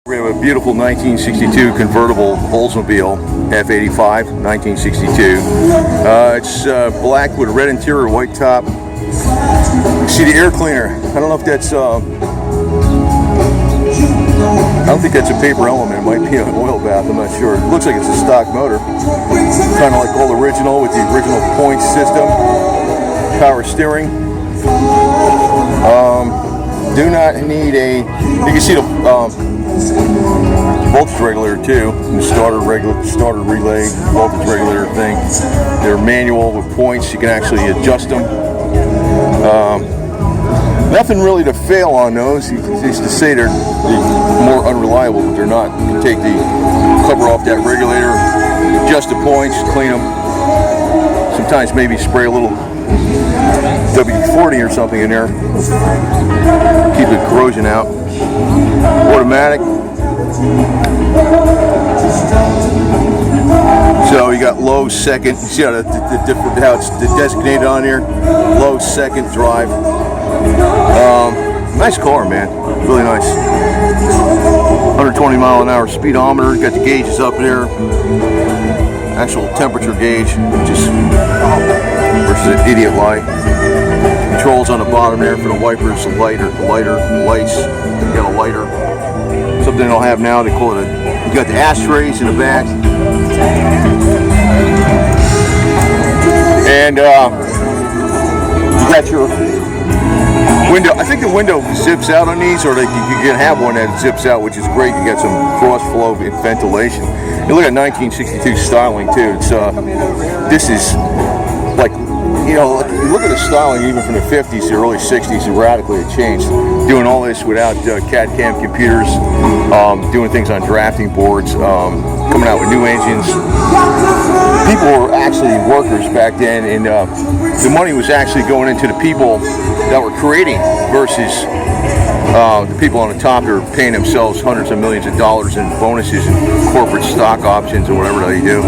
We have a beautiful 1962 convertible Oldsmobile F85, 1962. It's black with a red interior, white top. You see the air cleaner. I don't know if that's I don't think that's a paper element. It might be an oil bath. I'm not sure. It looks like it's a stock motor, kind of like old original with the original points system. Power steering. Do not need a. You can see the voltage regulator too. The starter relay, voltage regulator thing. They're manual with points. You can actually adjust them. Nothing really to fail on those. You used to say they're more unreliable, but they're not. You can take the cover off that regulator, adjust the points, clean them. Sometimes maybe spray a little WD-40 or something in there. Keep the corrosion out. Automatic. So you got low, second. You see how how it's designated on here? Low, second, drive. Nice car, man. Really nice. 120 mile an hour speedometer. Got the gauges up there. Actual temperature gauge, just versus an idiot light. Controls on the bottom there for the wipers, the lighter lights. You got a lighter. Something they'll have now. They call it you got the ashtrays in the back. And you got your window. I think the window zips out on these, or you can have one that zips out, which is great. You got some cross flow ventilation. You look at 1962 styling too. It's this is like, you know, look at the styling even from the 50s to early 60s. It radically changed. Doing all this without CAD/CAM computers, doing things on drafting boards, coming out with new engines. People were actually workers back then, and the money was actually going into the people that were creating versus the people on the top that are paying themselves hundreds of millions of dollars in bonuses and corporate stock options or whatever they do.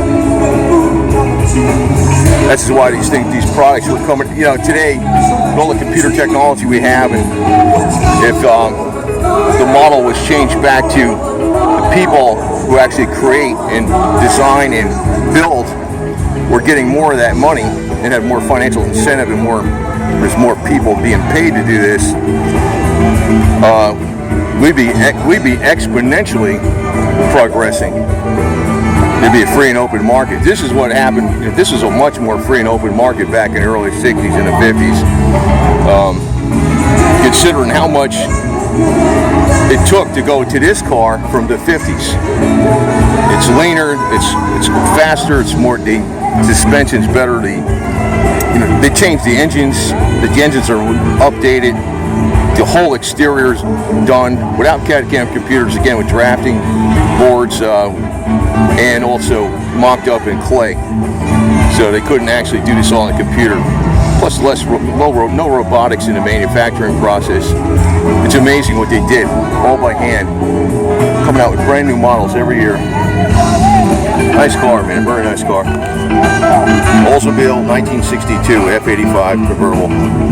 That's why these products are coming. You know, today, with all the computer technology we have, and if the model was changed back to the people who actually create and design and build, we're getting more of that money and have more financial incentive, and there's more people being paid to do this. We'd be exponentially progressing. It'd be a free and open market. This is what happened. This was a much more free and open market back in the early 60s and the 50s. Considering how much it took to go to this car from the 50s. It's leaner, it's faster, it's more, the suspension's better, they changed the engines, the engines are updated, the whole exterior's done without CAD/CAM computers, again with drafting boards, and also mocked up in clay. So they couldn't actually do this all on a computer. Plus no robotics in the manufacturing process. It's amazing what they did, all by hand. Coming out with brand new models every year. Nice car, man, very nice car. Oldsmobile 1962 F85 convertible.